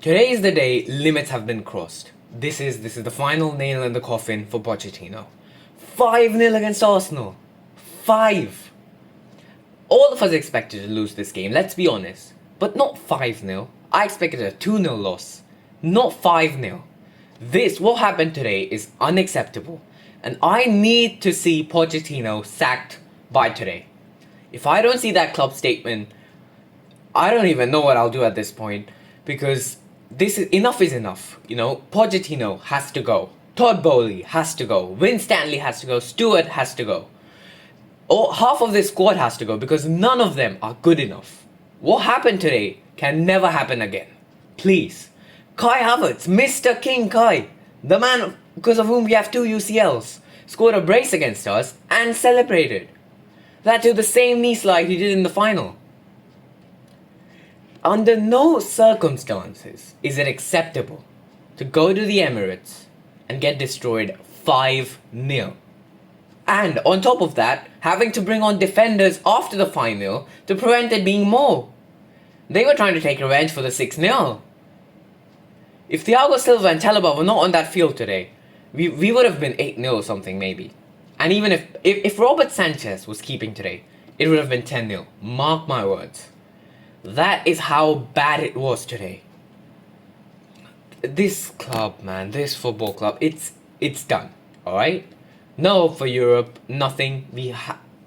Today is the day limits have been crossed. This is the final nail in the coffin for Pochettino. 5-0 against Arsenal. 5. All of us expected to lose this game, let's be honest. But not 5-0. I expected a 2-0 loss. Not 5-0. What happened today is unacceptable. And I need to see Pochettino sacked by today. If I don't see that club statement, I don't even know what I'll do at this point. Because enough is enough. Pochettino has to go. Todd Bowley has to go. Win Stanley has to go. Stewart has to go. Half of this squad has to go because none of them are good enough. What happened today can never happen again. Please. Kai Havertz, Mr. King Kai, the man because of whom we have 2 UCLs, scored a brace against us and celebrated. That to the same knee slide he did in the final. Under no circumstances is it acceptable to go to the Emirates and get destroyed 5-0. And on top of that, having to bring on defenders after the final to prevent it being more. They were trying to take revenge for the 6-0. If Thiago Silva and Chalobah were not on that field today, we would have been 8-0 or something maybe. And even if Robert Sanchez was keeping today, it would have been 10-0. Mark my words. That is how bad it was today. This club, man, this football club, it's done. Alright? No, for Europe, nothing.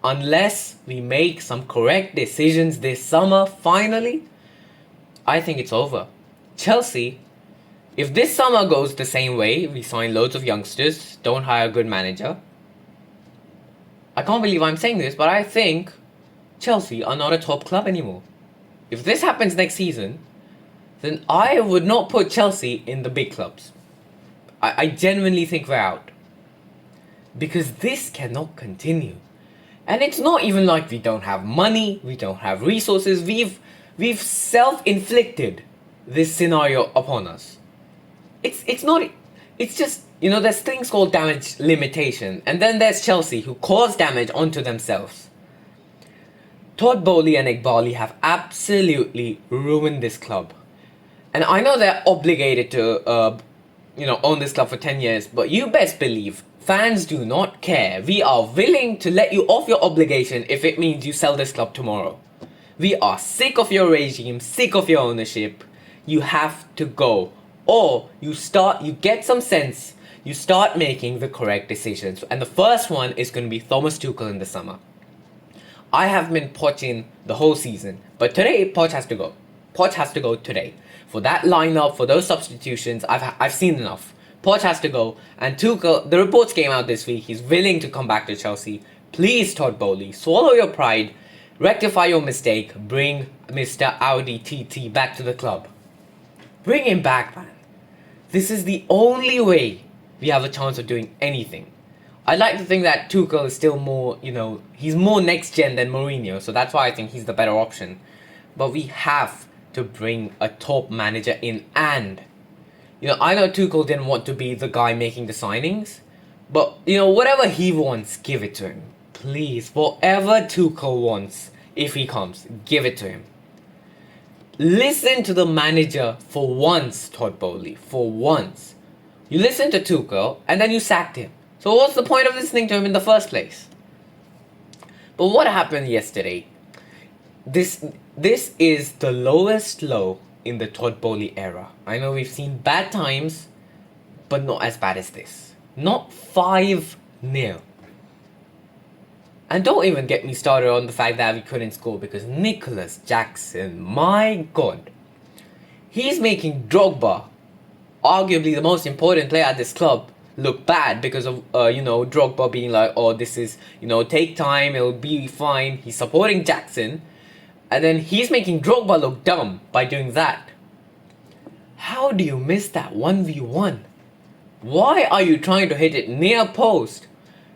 Unless we make some correct decisions this summer, finally, I think it's over. Chelsea, if this summer goes the same way, we sign loads of youngsters, don't hire a good manager. I can't believe I'm saying this, but I think Chelsea are not a top club anymore. If this happens next season, then I would not put Chelsea in the big clubs. I genuinely think we're out. Because this cannot continue. And it's not even like we don't have money, we don't have resources, we've self-inflicted this scenario upon us. It's just, there's things called damage limitation, and then there's Chelsea who cause damage onto themselves. Todd Bowley and Iqbali have absolutely ruined this club. And I know they're obligated to, own this club for 10 years, but you best believe fans do not care. We are willing to let you off your obligation if it means you sell this club tomorrow. We are sick of your regime, sick of your ownership. You have to go. Or you get some sense, you start making the correct decisions. And the first one is going to be Thomas Tuchel in the summer. I have been Poching the whole season, but today Poch has to go. Poch has to go today. For that lineup, for those substitutions, I've seen enough. Poch has to go, and Tuchel, the reports came out this week, he's willing to come back to Chelsea. Please, Todd Bowley, swallow your pride, rectify your mistake, bring Mr. Audi TT back to the club. Bring him back, man. This is the only way we have a chance of doing anything. I'd like to think that Tuchel is still more, he's more next gen than Mourinho, so that's why I think he's the better option. But we have to bring a top manager in, and I know Tuchel didn't want to be the guy making the signings, but whatever he wants, give it to him. Please, whatever Tuchel wants, if he comes, give it to him. Listen to the manager for once, Todd Bowley, for once. You listened to Tuchel, and then you sacked him. So what's the point of listening to him in the first place? But what happened yesterday? This is the lowest low in the Todd Bowley era. I know we've seen bad times, but not as bad as this. Not 5-0. And don't even get me started on the fact that we couldn't score, because Nicholas Jackson, my God, he's making Drogba, arguably the most important player at this club, look bad because of, Drogba being like, oh, this is, take time, it'll be fine. He's supporting Jackson. And then he's making Drogba look dumb by doing that. How do you miss that 1v1? Why are you trying to hit it near post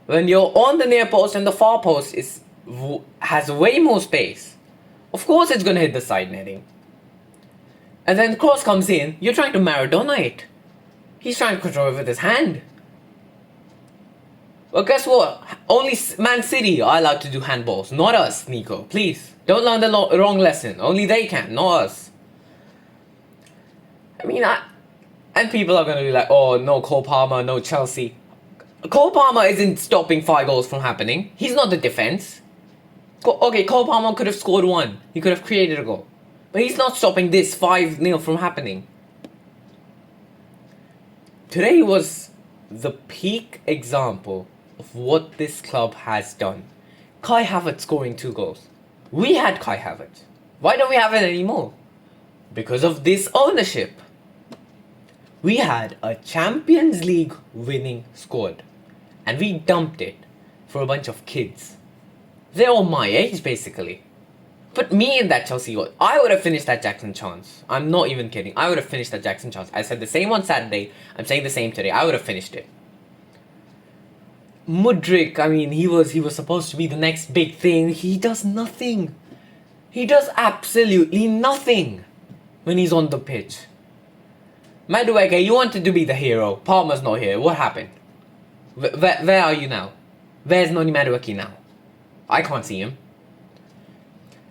when you're on the near post and the far post has way more space? Of course it's going to hit the side netting. And then the cross comes in, you're trying to Maradona it. He's trying to control it with his hand. Well, guess what? Only Man City are allowed to do handballs, not us, Nico. Please, don't learn the wrong lesson. Only they can, not us. I mean, and people are going to be like, oh, no Cole Palmer, no Chelsea. Cole Palmer isn't stopping 5 goals from happening. He's not the defense. Okay, Cole Palmer could have scored 1. He could have created a goal. But he's not stopping this 5-0 from happening. Today was the peak example of what this club has done. Kai Havertz scoring 2 goals. We had Kai Havertz. Why don't we have it anymore? Because of this ownership. We had a Champions League winning squad. And we dumped it for a bunch of kids. They're all my age, basically. Put me in that Chelsea squad. I would have finished that Jackson chance. I'm not even kidding. I would have finished that Jackson chance. I said the same on Saturday. I'm saying the same today. I would have finished it. Mudryk, I mean, he was supposed to be the next big thing. He does nothing. He does absolutely nothing when he's on the pitch. Madueke, you wanted to be the hero. Palmer's not here. What happened? Where are you now? Where's Noni Madueke now? I can't see him.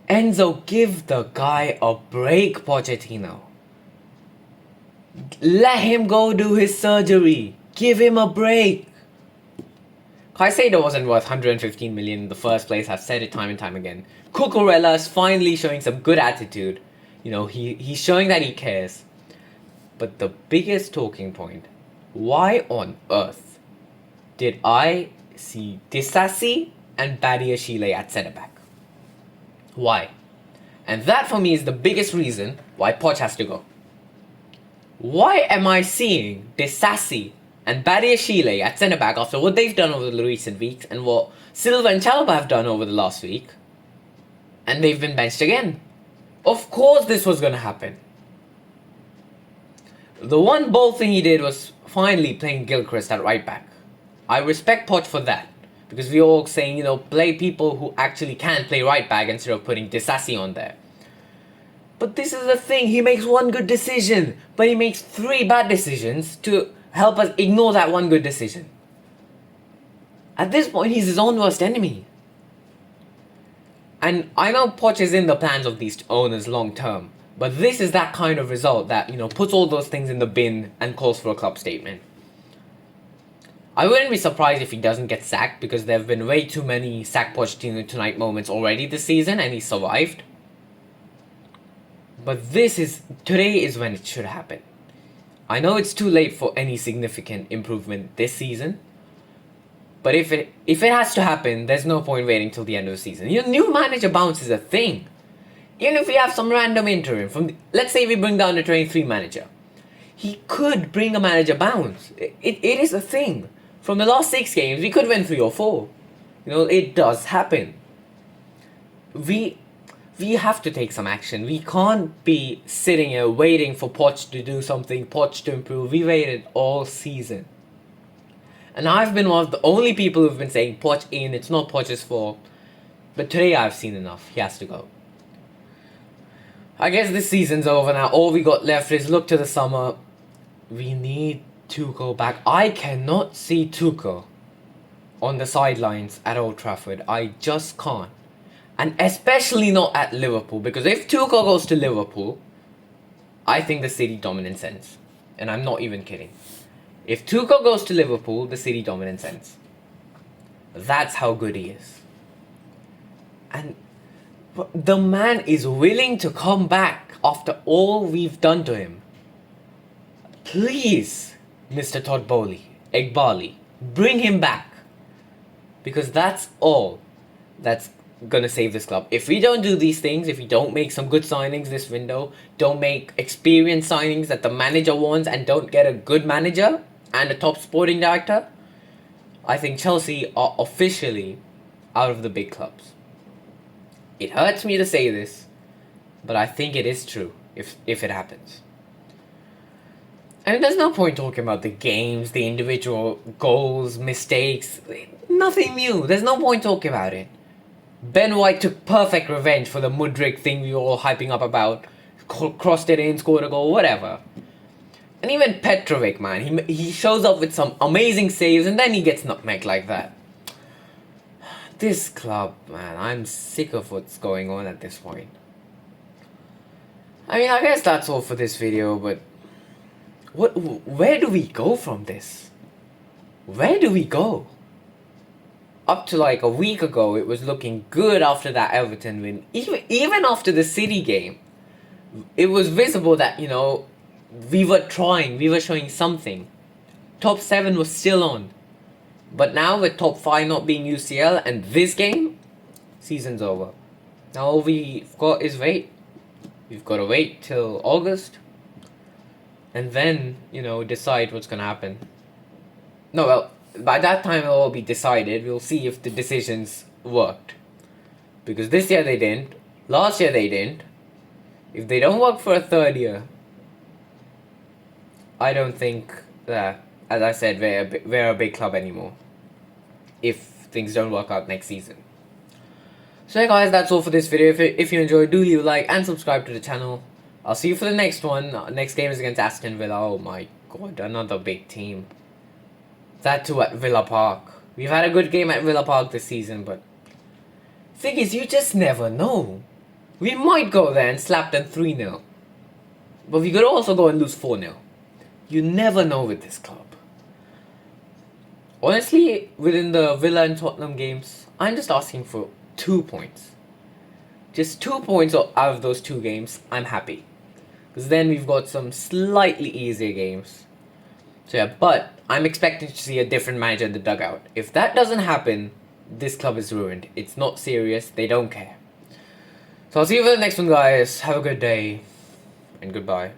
Enzo, give the guy a break, Pochettino. Let him go do his surgery. Give him a break. Caicedo wasn't worth 115 million in the first place. I've said it time and time again. Cucurella's finally showing some good attitude. You know, he's showing that he cares. But the biggest talking point, why on earth did I see Disasi and Badiashile at centre back? Why? And that for me is the biggest reason why Poch has to go. Why am I seeing Disasi and Badiashile at centre back after what they've done over the recent weeks and what Silva and Chalobah have done over the last week? And they've been benched again. Of course this was going to happen. The one bold thing he did was finally playing Gilchrist at right back. I respect Poch for that. Because we're all saying, you know, play people who actually can play right back instead of putting Disasi on there. But this is the thing. He makes one good decision. But he makes 3 bad decisions to help us ignore that one good decision. At this point, he's his own worst enemy. And I know Poch is in the plans of these owners long term. But this is that kind of result that, you know, puts all those things in the bin and calls for a club statement. I wouldn't be surprised if he doesn't get sacked because there have been way too many sack Pochettino tonight moments already this season and he survived. But today is when it should happen. I know it's too late for any significant improvement this season. But if it has to happen, there's no point waiting till the end of the season. Your new manager bounce is a thing. Even if we have some random interim let's say we bring down the 23 manager. He could bring a manager bounce. It is a thing. From the last 6 games, we could win 3 or 4. You know, it does happen. We have to take some action. We can't be sitting here waiting for Poch to do something, Poch to improve. We waited all season. And I've been one of the only people who've been saying, Poch in, it's not Poch's fault. But today I've seen enough. He has to go. I guess this season's over now. All we got left is look to the summer. We need Tuchel back. I cannot see Tuchel on the sidelines at Old Trafford. I just can't. And especially not at Liverpool. Because if Tuchel goes to Liverpool, I think the City dominance ends. And I'm not even kidding. If Tuchel goes to Liverpool, the City dominance ends. That's how good he is. And the man is willing to come back after all we've done to him. Please, Mr. Todd Bowley, Egbali, bring him back. Because that's all that's gonna save this club. If we don't do these things, if we don't make some good signings this window, don't make experienced signings that the manager wants, and don't get a good manager and a top sporting director, I think Chelsea are officially out of the big clubs. It hurts me to say this, but I think it is true if it happens. And there's no point talking about the games, the individual goals, mistakes. Nothing new. There's no point talking about it. Ben White took perfect revenge for the Mudryk thing we were all hyping up about. Crossed it in, scored a goal, whatever. And even Petrovic, man, he shows up with some amazing saves and then he gets nutmegged like that. This club, man, I'm sick of what's going on at this point. I mean, I guess that's all for this video, but Where do we go from this? Where do we go? Up to like a week ago, it was looking good after that Everton win. Even after the City game, it was visible that, you know, we were trying, we were showing something. Top 7 was still on. But now with top 5 not being UCL and this game, season's over. Now all we've got is wait. We've got to wait till August. And then, you know, decide what's going to happen. No, well, by that time it'll all be decided. We'll see if the decisions worked. Because this year they didn't. Last year they didn't. If they don't work for a third year, I don't think that, as I said, we're a big club anymore. If things don't work out next season. So yeah guys, that's all for this video. If you enjoyed, do leave a like and subscribe to the channel. I'll see you for the next one. Next game is against Aston Villa. Oh my god, another big team. That too at Villa Park. We've had a good game at Villa Park this season, but thing is, you just never know. We might go there and slap them 3-0. But we could also go and lose 4-0. You never know with this club. Honestly, within the Villa and Tottenham games, I'm just asking for 2 points. Just 2 points out of those 2 games, I'm happy. Because then we've got some slightly easier games. So yeah, but I'm expecting to see a different manager in the dugout. If that doesn't happen, this club is ruined. It's not serious, they don't care. So I'll see you for the next one guys. Have a good day. And goodbye.